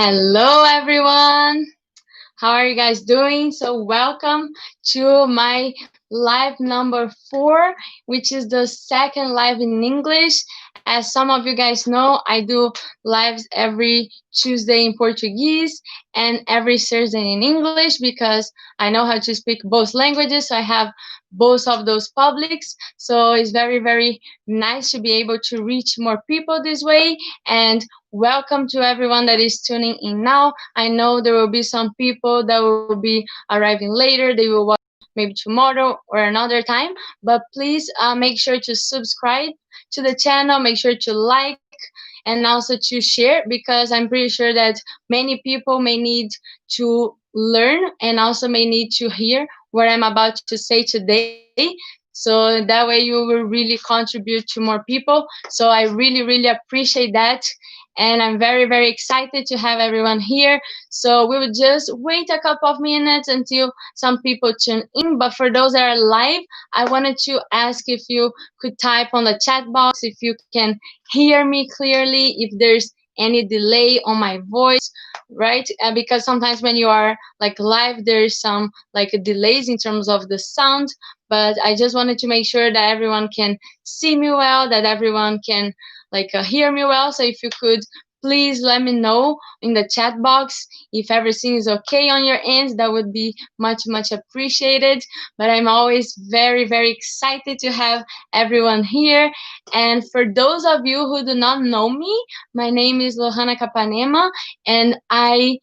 Hello, everyone. How are you guys doing? So, welcome to my live number 4, which is the second live in English. As some of you guys know, I do lives every Tuesday in Portuguese and every Thursday in English because I know how to speak both languages. So, I have both of those publics. So, it's very, very nice to be able to reach more people this way. And welcome to everyone that is tuning in now. I know there will be some people that will be arriving later. They will watch maybe tomorrow or another time. But please make sure to subscribe to the channel. Make sure to like and also to share because I'm pretty sure that many people may need to learn and also may need to hear what I'm about to say today. So that way you will really contribute to more people. So I really, really appreciate that. And I'm very, very excited to have everyone here. So we will just wait a couple of minutes until some people tune in. But for those that are live, I wanted to ask if you could type on the chat box if you can hear me clearly, if there's any delay on my voice, right? Because sometimes when you are like live, there's some like delays in terms of the sound. But I just wanted to make sure that everyone can see me well, that everyone can hear me well. So if you could please let me know in the chat box if everything is okay on your end, that would be much, much appreciated. But I'm always very, very excited to have everyone here. And for those of you who do not know me, my name is Lohana Capanema, and I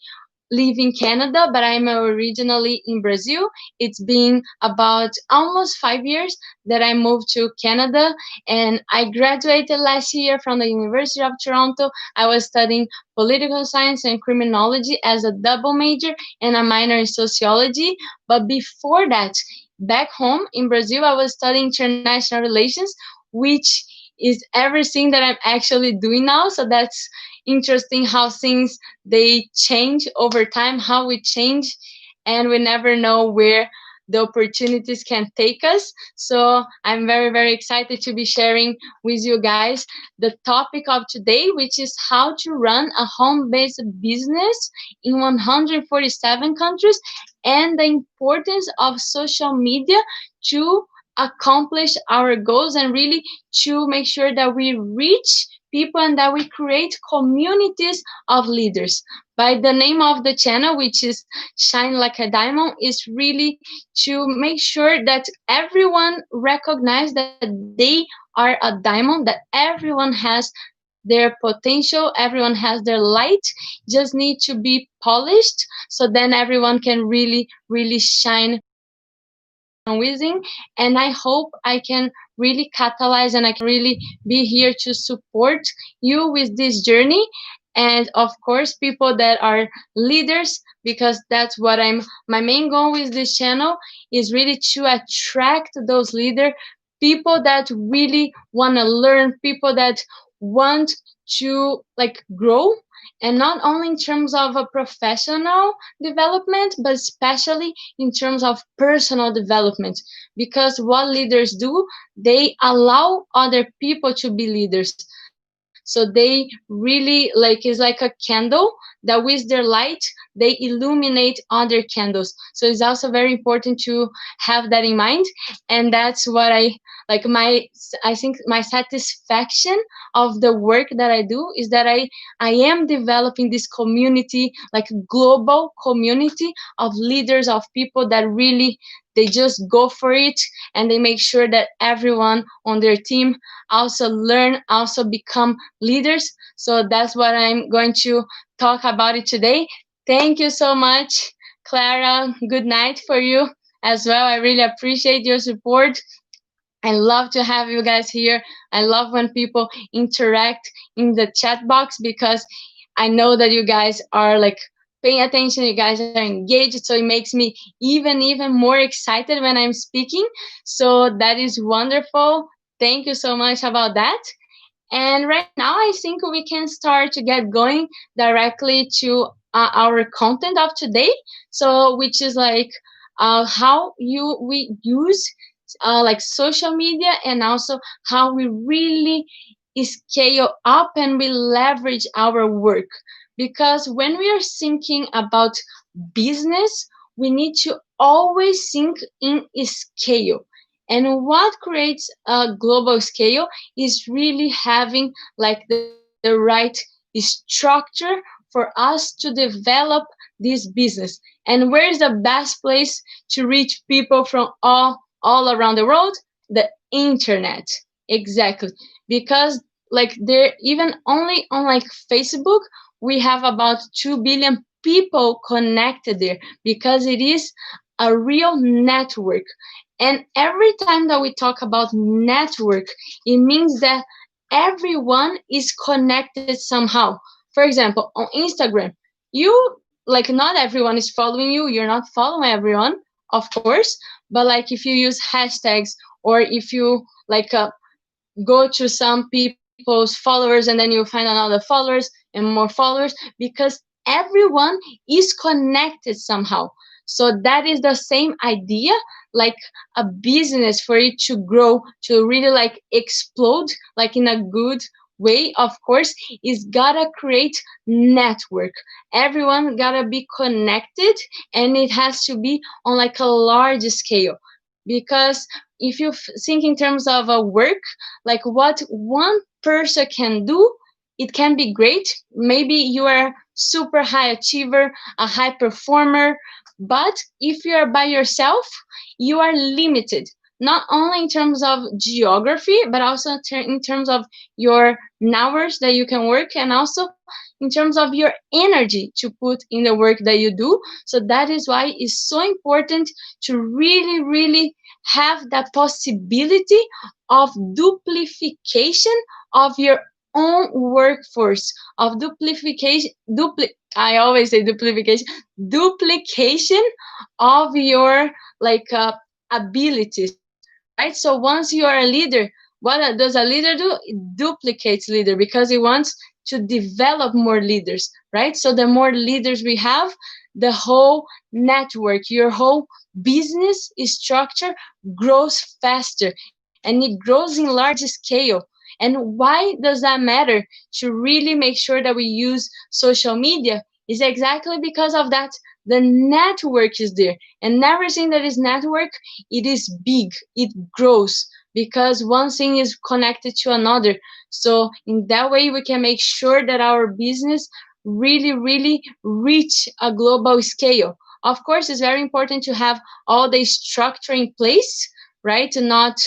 live in Canada, but I'm originally in Brazil. It's been about almost 5 years that I moved to Canada, and I graduated last year from the University of Toronto. I was studying political science and criminology as a double major and a minor in sociology. But before that, back home in Brazil, I was studying international relations, which is everything that I'm actually doing now. So that's interesting how things they change over time, how we change, and we never know where the opportunities can take us. So I'm very, very excited to be sharing with you guys the topic of today, which is how to run a home-based business in 147 countries and the importance of social media to accomplish our goals and really to make sure that we reach people and that we create communities of leaders. By the name of the channel, which is Shine Like a Diamond, is really to make sure that everyone recognize that they are a diamond, that everyone has their potential, everyone has their light, just need to be polished so then everyone can really, really shine within. And I hope I can really catalyze and I can really be here to support you with this journey. And of course, people that are leaders, because that's what my main goal with this channel is really to attract those leaders, people that really want to learn, people that want to grow, and not only in terms of a professional development, but especially in terms of personal development. Because what leaders do, they allow other people to be leaders. So they really it's like a candle that with their light, they illuminate other candles. So it's also very important to have that in mind. And that's what I think my satisfaction of the work that I do is that I am developing this community, like global community of leaders, of people that really they just go for it, and they make sure that everyone on their team also learn, also become leaders. So that's what I'm going to talk about it today. Thank you so much, Clara. Good night for you as well. I really appreciate your support. I love to have you guys here. I love when people interact in the chat box because I know that you guys are paying attention, you guys are engaged, so it makes me even more excited when I'm speaking. So that is wonderful. Thank you so much about that. And right now, I think we can start to get going directly to our content of today. So, which is how we use social media, and also how we really scale up and we leverage our work. because when we are thinking about business, we need to always think in scale. And what creates a global scale is really having like the right structure for us to develop this business. And where is the best place to reach people from all around the world? The internet. Exactly. Because like there, even only on like Facebook, we have about 2 billion people connected there, because it is a real network. And every time that we talk about network, it means that everyone is connected somehow. For example, on Instagram, you like not everyone is following you, you're not following everyone, of course, but like if you use hashtags, or if you like go to some people's followers and then you find another followers and more followers, because everyone is connected somehow. So that is the same idea, like a business, for it to grow, to really like explode like in a good way, of course, is gotta create network. Everyone gotta be connected, and it has to be on like a large scale. Because if you think in terms of a work, like what one person can do, it can be great. Maybe you are super high achiever, a high performer, but if you are by yourself, you are limited, not only in terms of geography, but also in terms of your hours that you can work, and also in terms of your energy to put in the work that you do. So that is why it's so important to really have that possibility of duplication of your own workforce, of I always say duplication of your like abilities, right? So once you are a leader, what does a leader do? It duplicates leader, because it wants to develop more leaders, right? So the more leaders we have, the whole network, your whole business structure grows faster, and it grows in large scale. And why does that matter? To really make sure that we use social media is exactly because of that. The network is there, and everything that is network, it is big, it grows, because one thing is connected to another. So in that way, we can make sure that our business really reach a global scale. Of course, it's very important to have all the structure in place, right? To not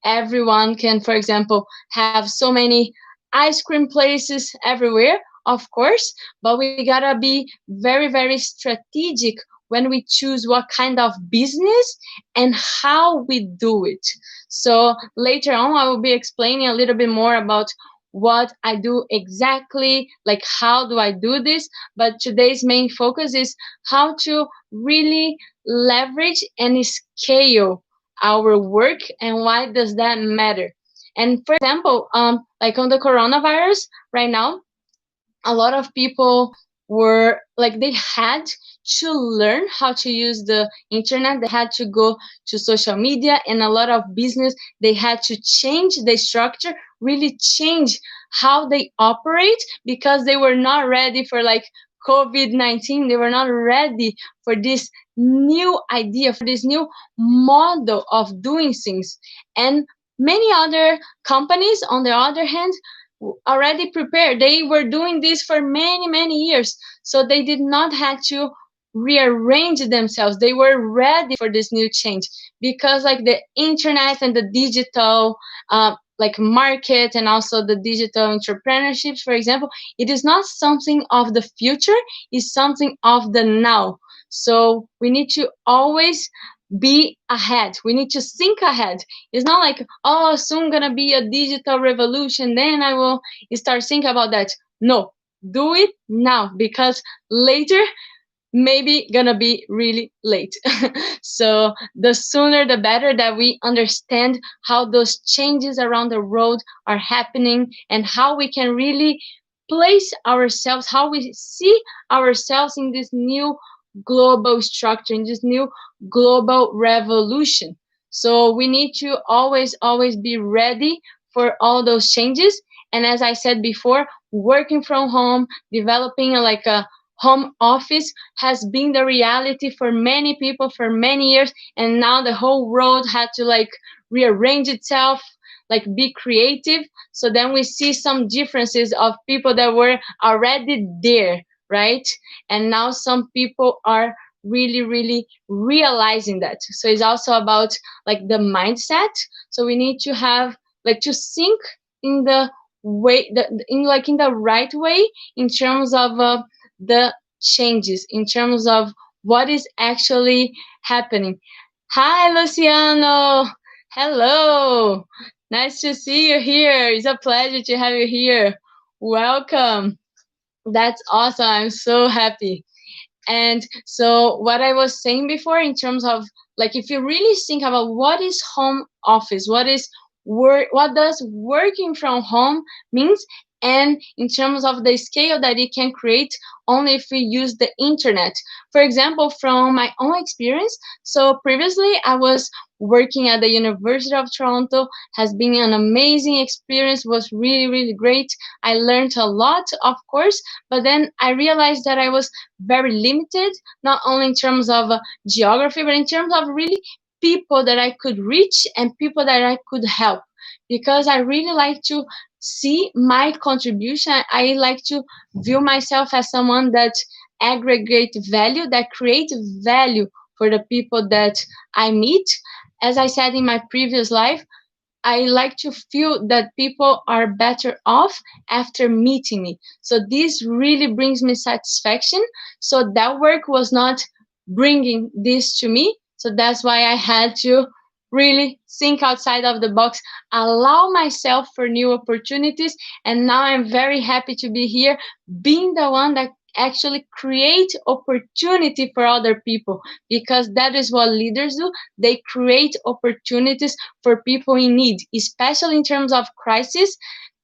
everyone can, for example, have so many ice cream places everywhere, of course, but we gotta be very strategic when we choose what kind of business and how we do it. So later on, I will be explaining a little bit more about what I do exactly, like how do I do this. But today's main focus is how to really leverage and scale our work, and why does that matter. And for example, like on the coronavirus right now, a lot of people were like they had to learn how to use the internet, they had to go to social media, and a lot of business, they had to change the structure, really change how they operate, because they were not ready for like COVID-19. They were not ready for this new idea, for this new model of doing things. And many other companies, on the other hand, already prepared. They were doing this for many years, so they did not have to rearrange themselves. They were ready for this new change, because like the internet and the digital like market, and also the digital entrepreneurships, for example, it is not something of the future, it's something of the now. So we need to always be ahead. We need to think ahead. It's not like, oh, soon gonna be a digital revolution, then I will start thinking about that. No, do it now, because later maybe gonna be really late. So the sooner the better that we understand how those changes around the world are happening, and how we can really place ourselves, how we see ourselves in this new global structure, in this new global revolution. So we need to always be ready for all those changes. And as I said before, working from home, developing like a home office has been the reality for many people for many years, and now the whole world had to like rearrange itself, like be creative. So then we see some differences of people that were already there, right? And now some people are really really realizing that. So it's also about like the mindset. So we need to have like to think in the way that in like in the right way in terms of the changes, in terms of what is actually happening. Hi Luciano, hello, nice to see you here. It's a pleasure to have you here. Welcome. That's awesome. I'm so happy. And so what I was saying before in terms of like if you really think about what is home office, what is work, what does working from home means, and in terms of the scale that it can create only if we use the internet. For example, from my own experience, so previously I was working at the University of Toronto, has been an amazing experience, was really really great. I learned a lot, of course, but then I realized that I was very limited, not only in terms of geography, but in terms of really people that I could reach and people that I could help. Because I really like to see my contribution. I like to view myself as someone that aggregate value, that create value for the people that I meet. As I said in my previous life, I like to feel that people are better off after meeting me. So this really brings me satisfaction. So that work was not bringing this to me. So that's why I had to really think outside of the box, allow myself for new opportunities. And now I'm very happy to be here, being the one that actually create opportunity for other people, because that is what leaders do. They create opportunities for people in need, especially in terms of crisis.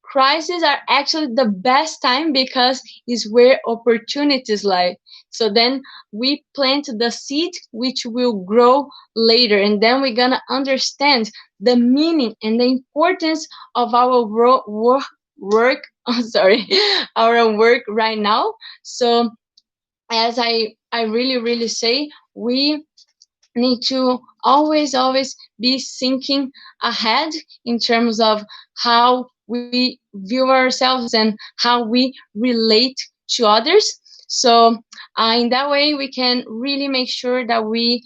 Crises are actually the best time because is where opportunities lie. So then we plant the seed which will grow later, and then we're gonna understand the meaning and the importance of our work. Oh, sorry, our work right now. So as I really really say, we need to always be thinking ahead in terms of how we view ourselves and how we relate to others. So in that way we can really make sure that we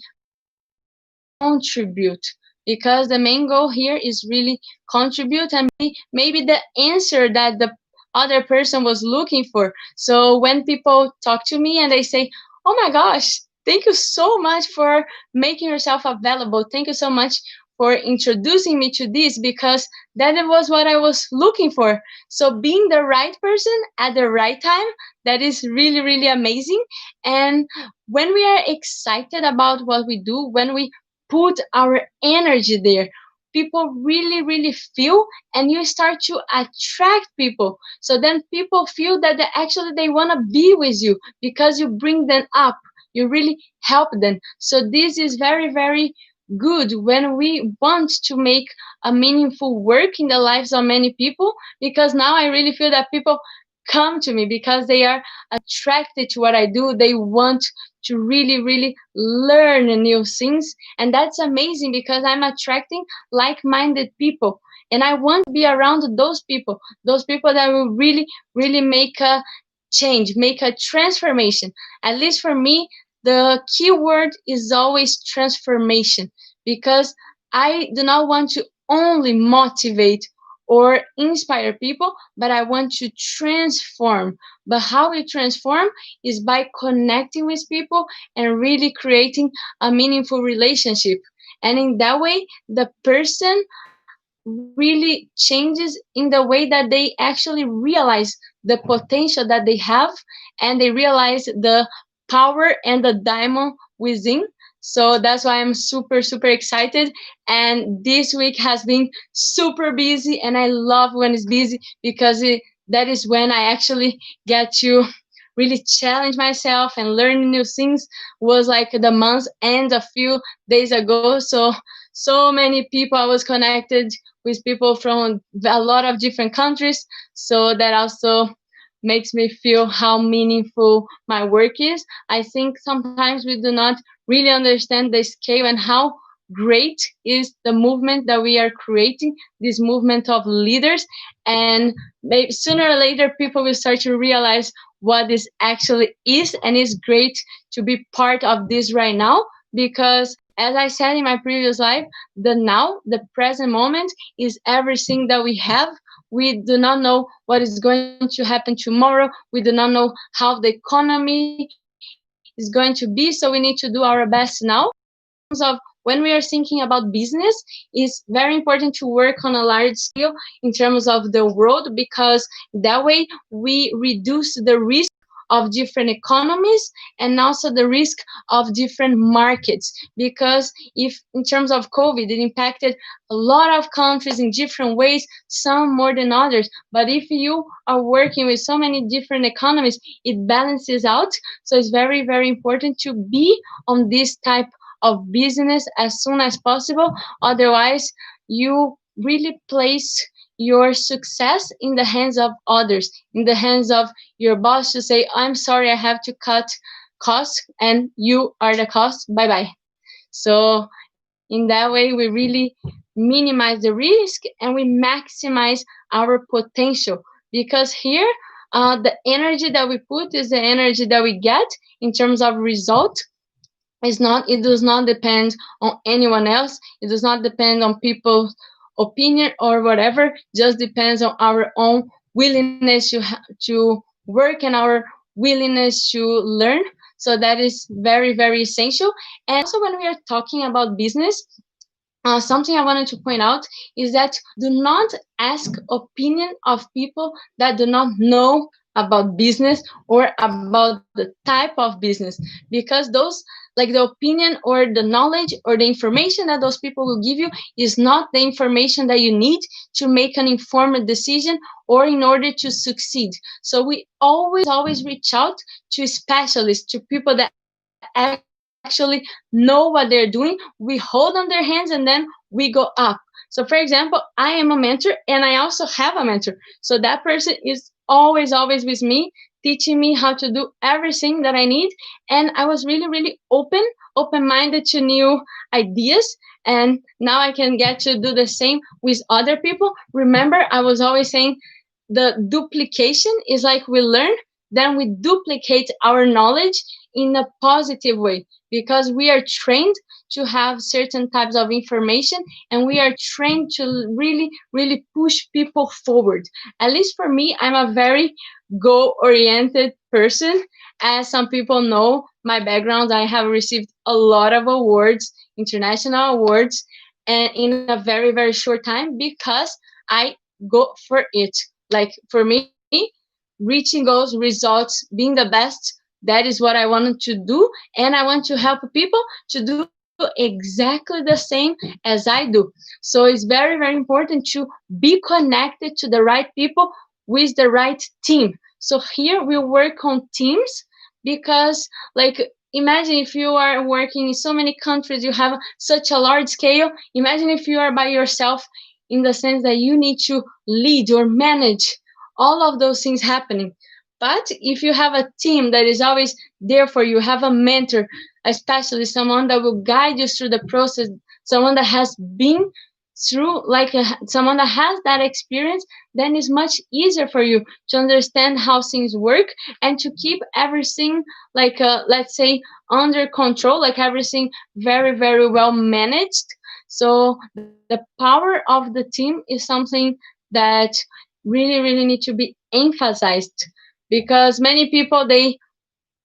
contribute, because the main goal here is really contribute and be maybe the answer that the other person was looking for. So when people talk to me and they say, oh my gosh, thank you so much for making yourself available, thank you so much for introducing me to this, because that was what I was looking for. So being the right person at the right time, that is really really amazing. And when we are excited about what we do, when we put our energy there, people really really feel, and you start to attract people. So then people feel that they want to be with you because you bring them up, you really help them. So this is very very good when we want to make a meaningful work in the lives of many people, because now I really feel that people come to me because they are attracted to what I do. They want to really really learn new things, and that's amazing because I'm attracting like-minded people, and I want to be around those people that will really really make a change, make a transformation. At least for me, the key word is always transformation, because I do not want to only motivate or inspire people, but I want to transform. But how we transform is by connecting with people and really creating a meaningful relationship. And in that way, the person really changes in the way that they actually realize the potential that they have, and they realize the power and the diamond within. So that's why I'm super super excited. And this week has been super busy, and I love when it's busy because that is when I actually get to really challenge myself and learn new things. Was like the month end a few days ago, so so many people. I was connected with people from a lot of different countries. So that also makes me feel how meaningful my work is. I think sometimes we do not really understand the scale and how great is the movement that we are creating, this movement of leaders. And maybe sooner or later, people will start to realize what this actually is. And it's great to be part of this right now because, as I said in my previous life, the now, the present moment is everything that we have. We do not know what is going to happen tomorrow. We do not know how the economy is going to be. So we need to do our best now. Of when we are thinking about business, it's very important to work on a large scale in terms of the world because that way we reduce the risk of different economies and also the risk of different markets because if in terms of covid it impacted a lot of countries in different ways, some more than others, but if you are working with so many different economies it balances out. So it's very very important to be on this type of business as soon as possible. Otherwise, you really place your success in the hands of others, in the hands of your boss to say, I'm sorry, I have to cut costs, and you are the cost. Bye bye. So, in that way, we really minimize the risk and we maximize our potential because here, the energy that we put is the energy that we get in terms of result. It does not depend on anyone else. It does not depend on people's opinion or whatever. Just depends on our own willingness to work and our willingness to learn. So that is very very essential. And also when we are talking about business, something I wanted to point out is that do not ask opinion of people that do not know about business or about the type of business because those like the opinion or the knowledge or the information that those people will give you is not the information that you need to make an informed decision or in order to succeed. So we always reach out to specialists, to people that actually know what they're doing. We hold on their hands and then we go up. So for example, I am a mentor and I also have a mentor. So that person is always with me, teaching me how to do everything that I need. And I was really, really open-minded to new ideas. And now I can get to do the same with other people. Remember, I was always saying the duplication is like we learn, then we duplicate our knowledge in a positive way because we are trained to have certain types of information and we are trained to really really push people forward. At least for me, I'm a very goal oriented person. As some people know my background, I have received a lot of awards, international awards, and in a very very short time because I go for it. Like for me, reaching goals, results, being the best, that is what I wanted to do. And I want to help people to do exactly the same as I do. So it's very, very important to be connected to the right people with the right team. So here we work on teams because, like, imagine if you are working in so many countries, you have such a large scale. Imagine if you are by yourself in the sense that you need to lead or manage all of those things happening. But if you have a team that is always there for you, have a mentor, especially someone that will guide you through the process, someone that has been through, like someone that has that experience, then it's much easier for you to understand how things work and to keep everything, like, let's say, under control, like everything very, very well managed. So the power of the team is something that really, really need to be emphasized because many people they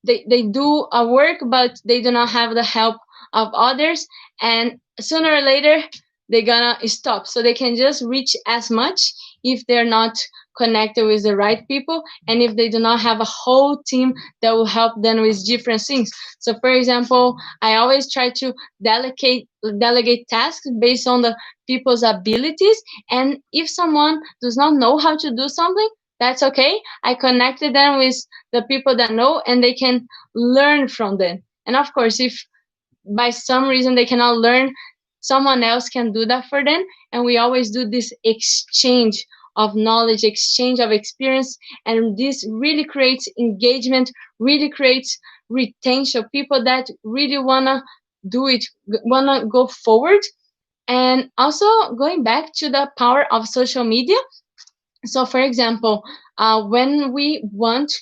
do a work but they do not have the help of others, and sooner or later they're gonna stop. So they can just reach as much if they're not connected with the right people and if they do not have a whole team that will help them with different things. So for example, I always try to delegate tasks based on the people's abilities, and if someone does not know how to do something, that's okay. I connected them with the people that know and they can learn from them. And of course, if by some reason they cannot learn someone else can do that for them. And we always do this exchange of knowledge, exchange of experience, and this really creates engagement, really creates retention, people that really wanna do it, wanna go forward. And also going back to the power of social media. So, for example, when we want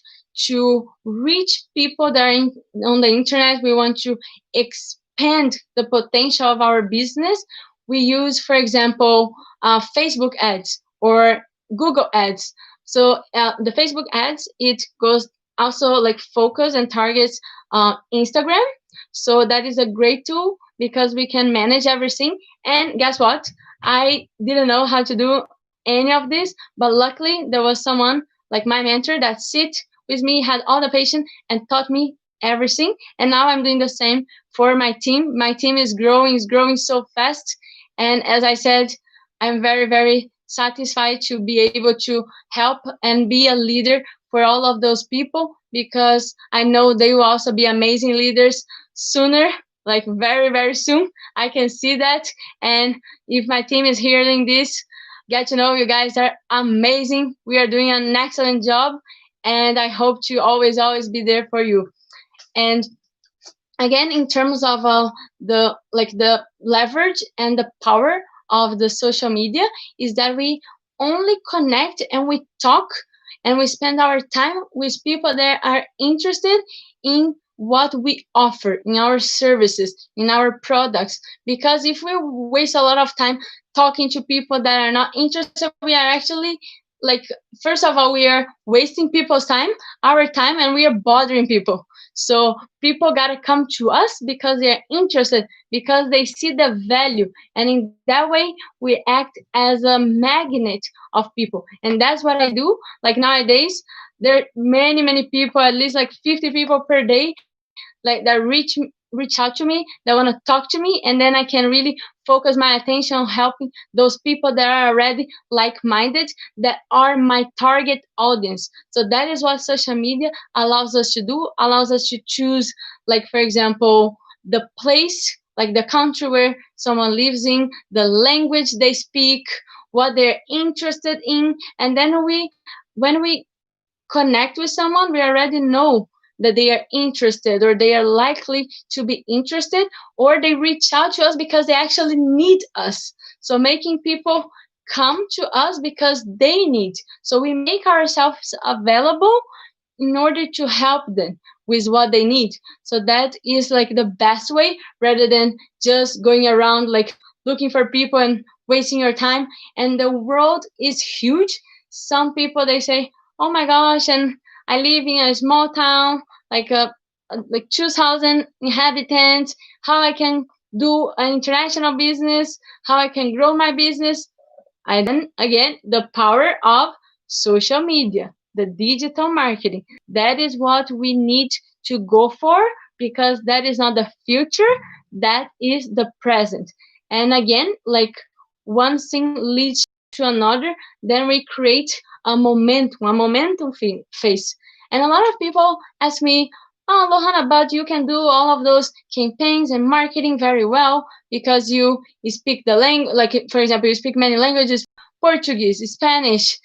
to reach people that are on the internet, we want to expand the potential of our business. We use, for example, Facebook ads or Google ads. So, the Facebook ads, it goes also like focus and targets Instagram. So that is a great tool because we can manage everything. And guess what? I didn't know how to do any of this, but luckily there was someone like my mentor that sit with me, had all the patience, and taught me everything. And now I'm doing the same for my team. My team is growing so fast. And as I said, I'm very, very satisfied to be able to help and be a leader for all of those people, because I know they will also be amazing leaders sooner, like very, very soon. I can see that. And if my team is hearing this, get to know you guys are amazing. We are doing an excellent job, and I hope to always, always be there for you. And again, in terms of the leverage and the power of the social media, is that we only connect and we talk and we spend our time with people that are interested in what we offer, in our services, in our products. Because if we waste a lot of time talking to people that are not interested, we are actually like, first of all, we are wasting people's time, our time, and we are bothering people. So people got to come to us because they're interested, because they see the value. And in that way, we act as a magnet of people. And that's what I do. Like nowadays, there are many, many people, at least like 50 people per day, like that reach out to me, that want to talk to me, and then I can really focus my attention on helping those people that are already like-minded, that are my target audience. So that is what social media allows us to do, allows us to choose, like for example, the place, like the country where someone lives in, the language they speak, what they're interested in. And then when we connect with someone, we already know that they are interested, or they are likely to be interested, or they reach out to us because they actually need us. So making people come to us because they need. So we make ourselves available in order to help them with what they need. So that is like the best way, rather than just going around like looking for people and wasting your time. And the world is huge. Some people, they say, oh my gosh, and I live in a small town, like like 2,000 inhabitants, how I can do an international business, how I can grow my business. And then again, the power of social media, the digital marketing. That is what we need to go for, because that is not the future, that is the present. And again, like one thing leads to another, then we create a momentum phase. And a lot of people ask me, oh, Lohana, but you can do all of those campaigns and marketing very well because you speak the language, like for example, you speak many languages, Portuguese, Spanish,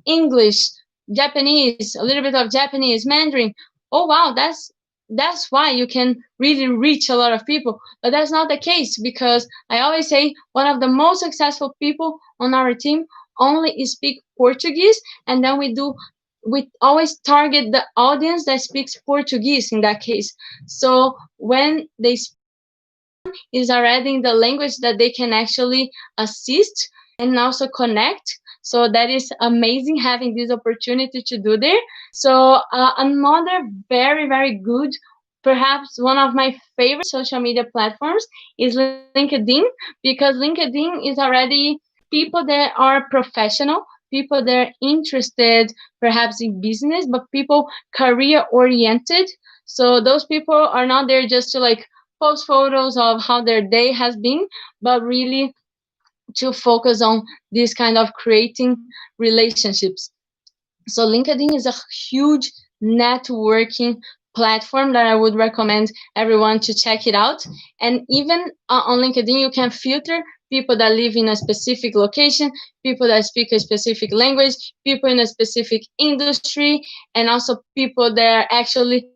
English, Japanese, a little bit of Japanese, Mandarin. Oh wow, that's why you can really reach a lot of people. But that's not the case, because I always say one of the most successful people on our team only speak Portuguese, and then we always target the audience that speaks Portuguese in that case. So when they is already in the language that they can actually assist and also connect. So that is amazing having this opportunity to do there. So another very, very good, perhaps one of my favorite social media platforms is LinkedIn, because LinkedIn is already people that are professional, people that are interested perhaps in business, but people career oriented. So those people are not there just to like post photos of how their day has been, but really to focus on this kind of creating relationships. So LinkedIn is a huge networking platform that I would recommend everyone to check it out. And even on LinkedIn, you can filter people that live in a specific location, people that speak a specific language, people in a specific industry, and also people that are actually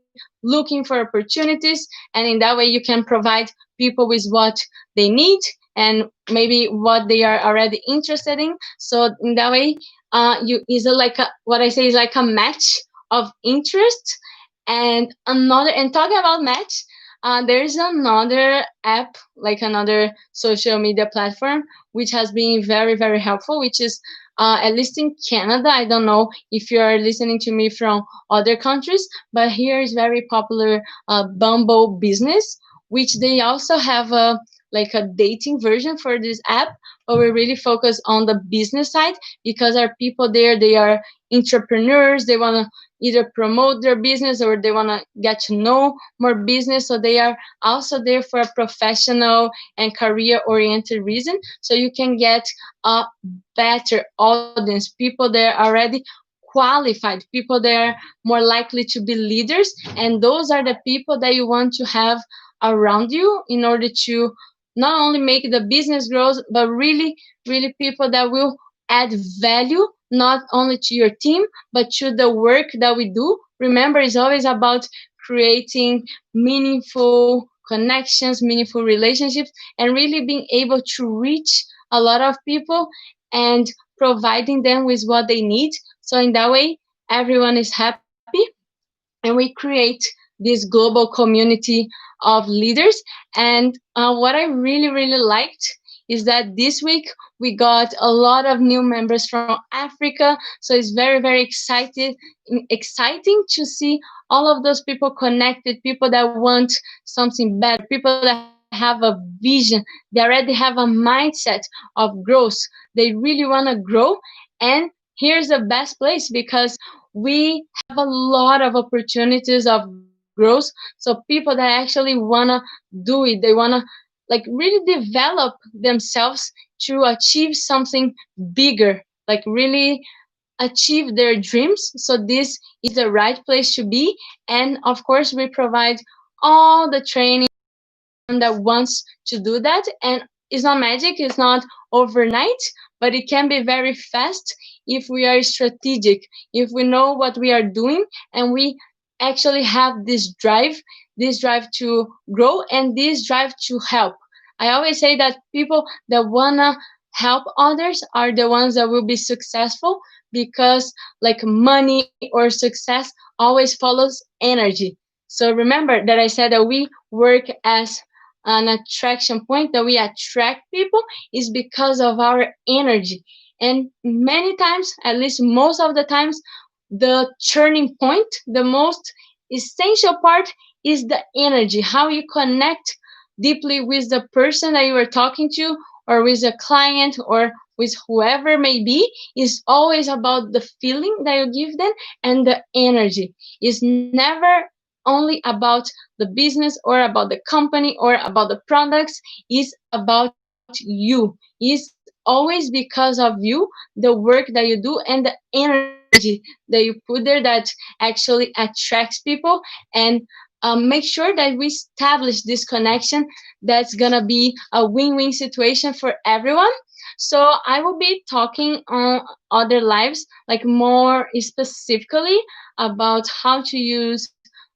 looking for opportunities. And in that way, you can provide people with what they need and maybe what they are already interested in. So in that way, you is like a, what I say is like a match of interest. And another, and talking about match, there's another app, like another social media platform, which has been very, very helpful, which is at least in Canada. I don't know if you are listening to me from other countries, but here is very popular Bumble Business, which they also have a like a dating version for this app, but we really focus on the business side because our people there, they are entrepreneurs. They want to either promote their business or they want to get to know more business. So they are also there for a professional and career oriented reason. So you can get a better audience, people that are already qualified, people that are more likely to be leaders. And those are the people that you want to have around you in order to not only make the business grow, but really, really people that will add value not only to your team, but to the work that we do. Remember, it's always about creating meaningful connections, meaningful relationships, and really being able to reach a lot of people and providing them with what they need. So, in that way, everyone is happy and we create this global community of leaders. And what I really, really liked is that this week we got a lot of new members from Africa. So it's very, very exciting to see all of those people connected, people that want something better, people that have a vision, they already have a mindset of growth. They really want to grow. And here's the best place because we have a lot of opportunities of growth. So people that actually wanna do it, they wanna like really develop themselves to achieve something bigger, like really achieve their dreams. So this is the right place to be. And of course, we provide all the training everyone that wants to do that. And it's not magic, it's not overnight, but it can be very fast if we are strategic, if we know what we are doing, and we actually have this drive to grow and this drive to help. I always say that people that wanna help others are the ones that will be successful because like money or success always follows energy. So remember that I said that we work as an attraction point, that we attract people is because of our energy. And many times, at least most of the times, the turning point, the most essential part is the energy, how you connect deeply with the person that you are talking to, or with a client, or with whoever may be, is always about the feeling that you give them and the energy. Is never only about the business or about the company or about the products. Is about you. Is always because of you, the work that you do, and the energy that you put there that actually attracts people. And make sure that we establish this connection that's gonna be a win-win situation for everyone. So I will be talking on other lives, like more specifically about how to use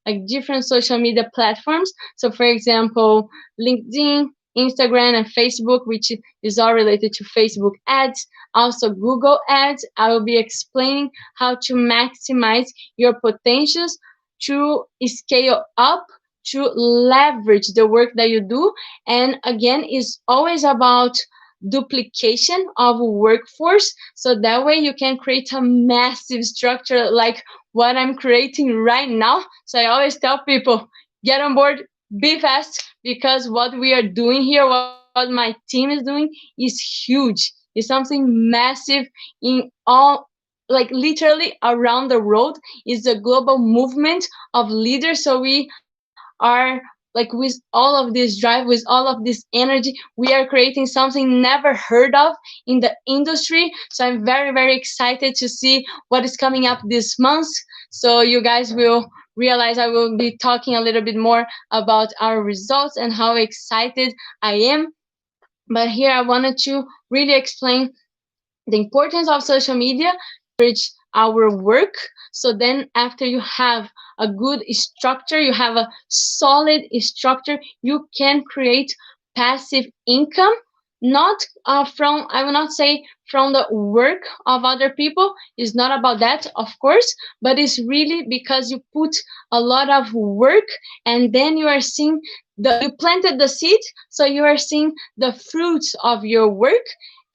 like different social media platforms. So for example, LinkedIn, Instagram, and Facebook, which is all related to Facebook ads, also Google ads. I will be explaining how to maximize your potentials, to scale up, to leverage the work that you do. And again, it's always about duplication of workforce. So that way you can create a massive structure like what I'm creating right now. So I always tell people, get on board, be fast, because what we are doing here, what my team is doing, is huge. It's something massive in all, like literally around the world. Is a global movement of leaders. So we are like with all of this drive, with all of this energy, we are creating something never heard of in the industry. So I'm very, very excited to see what is coming up this month. So you guys will realize I will be talking a little bit more about our results and how excited I am. But here I wanted to really explain the importance of social media reach our work. So then after you have a good structure, you have a solid structure, you can create passive income, not from, I will not say from the work of other people. It's not about that, of course, but it's really because you put a lot of work, and then you are seeing you planted the seed, so you are seeing the fruits of your work.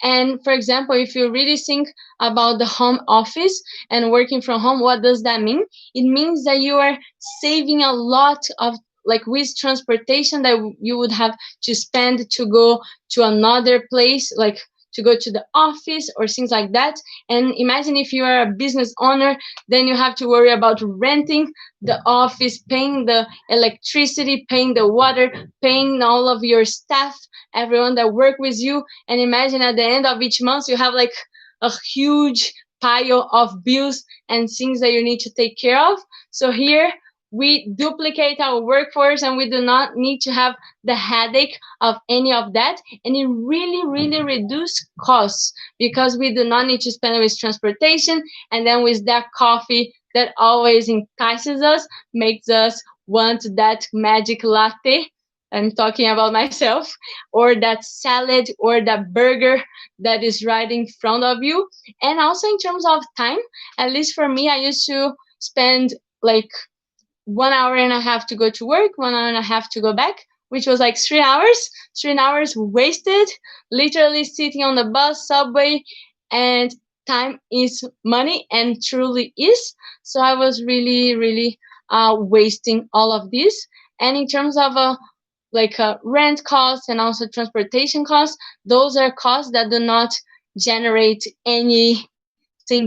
And for example, if you really think about the home office and working from home, what does that mean? It means that you are saving a lot of, like, with transportation that you would have to spend to go to another place, like to go to the office or things like that. And imagine if you are a business owner, then you have to worry about renting the office, paying the electricity, paying the water, paying all of your staff, everyone that work with you. And imagine at the end of each month you have like a huge pile of bills and things that you need to take care of. So here we duplicate our workforce, and we do not need to have the headache of any of that. And it really, really reduces costs because we do not need to spend with transportation, and then with that coffee that always entices us, makes us want that magic latte. I'm talking about myself, or that salad or that burger that is right in front of you. And also in terms of time, at least for me, I used to spend like 1 hour and a half to go to work, 1 hour and a half to go back, which was like 3 hours, 3 hours wasted, literally sitting on the bus, subway, and time is money and truly is. So I was really, really wasting all of this. And in terms of like rent costs and also transportation costs, those are costs that do not generate anything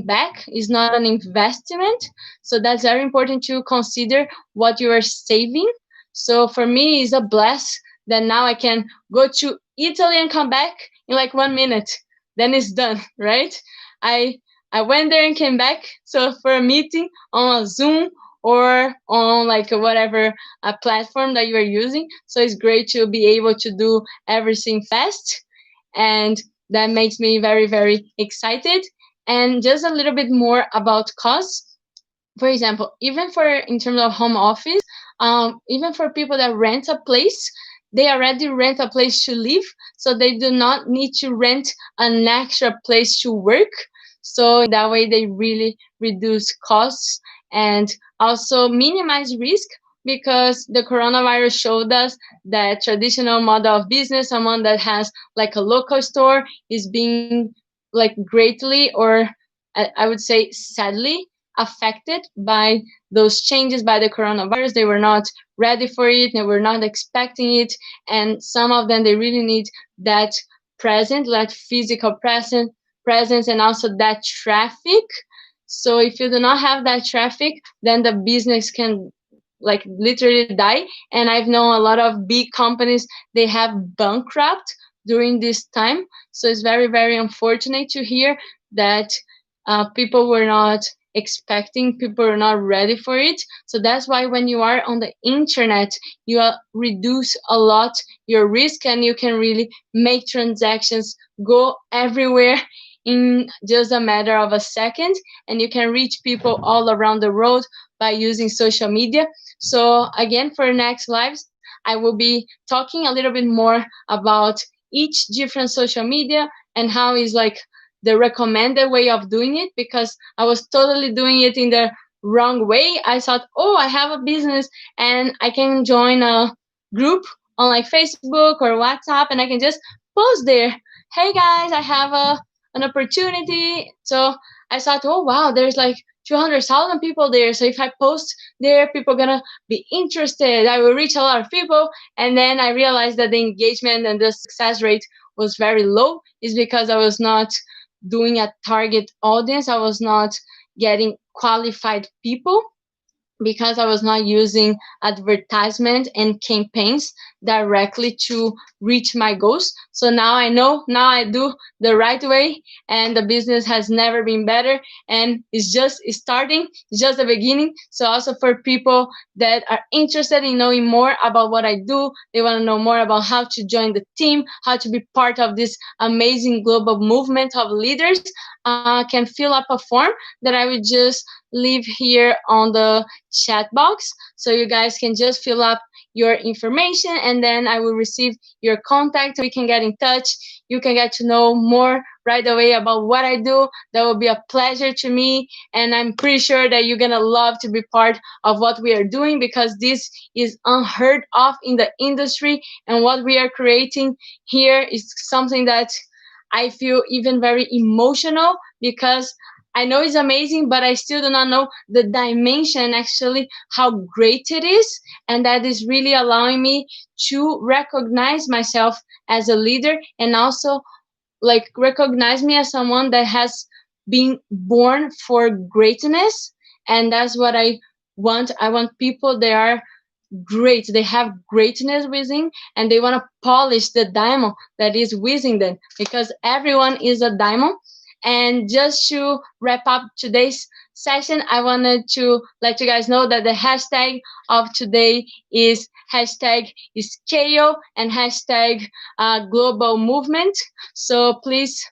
back. It's not an investment. So that's very important to consider what you are saving. So for me, it's a bless that now I can go to Italy and come back in like 1 minute. Then it's done, right? I I went there and came back. So for a meeting on a Zoom or on like whatever platform that you are using. So it's great to be able to do everything fast. And that makes me very, very excited. And just a little bit more about costs. For example, even for in terms of home office, even for people that rent a place, they already rent a place to live, so they do not need to rent an extra place to work. So in that way, they really reduce costs and also minimize risk, because the coronavirus showed us that traditional model of business, someone that has like a local store, is being like greatly, or I would say sadly, affected by those changes by the coronavirus. They were not ready for it, they were not expecting it, and some of them they really need that present, that physical presence, and also that traffic. So if you do not have that traffic, then the business can like literally die. And I've known a lot of big companies, they have bankrupt during this time. So it's very, very unfortunate to hear that people were not expecting, people are not ready for it. So that's why when you are on the internet, you reduce a lot your risk, and you can really make transactions go everywhere in just a matter of a second, and you can reach people all around the world by using social media. So again, for next lives, I will be talking a little bit more about each different social media and how is like the recommended way of doing it, because I was totally doing it in the wrong way. I thought, oh, I have a business and I can join a group on like Facebook or WhatsApp, and I can just post there, hey guys, I have an opportunity. So I thought, oh wow, there's like 200,000 people there. So if I post there, people are gonna be interested. I will reach a lot of people. And then I realized that the engagement and the success rate was very low. Is because I was not doing a target audience. I was not getting qualified people. because I was not using advertisement and campaigns directly to reach my goals. So now I know, now I do the right way, and the business has never been better, and it's just starting, it's just the beginning. So also for people that are interested in knowing more about what I do, they want to know more about how to join the team, how to be part of this amazing global movement of leaders, can fill up a form that I would just leave here on the chat box. So you guys can just fill up your information, and then I will receive your contact. We can get in touch. You can get to know more right away about what I do. That will be a pleasure to me. And I'm pretty sure that you're going to love to be part of what we are doing, because this is unheard of in the industry. And what we are creating here is something that I feel even very emotional, because I know it's amazing, but I still do not know the dimension, actually, how great it is. And that is really allowing me to recognize myself as a leader, and also like recognize me as someone that has been born for greatness. And that's what I want. I want people that are great, they have greatness within, and they want to polish the diamond that is within them, because everyone is a diamond. And just to wrap up today's session, I wanted to let you guys know that the hashtag of today is hashtag scale and hashtag global movement. So please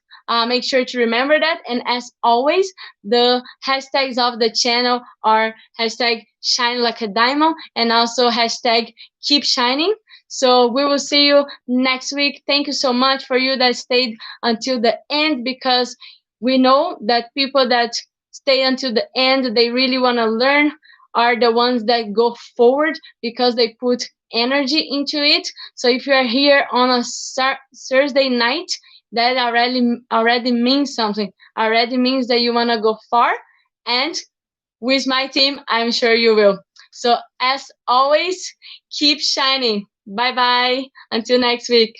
make sure to remember that. And as always, the hashtags of the channel are hashtag shine like a diamond and also hashtag keep shining. So we will see you next week. Thank you so much for you that stayed until the end, because we know that people that stay until the end, they really want to learn, are the ones that go forward because they put energy into it. So if you are here on a Thursday night, that already means something. Already means that you want to go far, and with my team, I'm sure you will. So as always, keep shining. Bye bye. Until next week.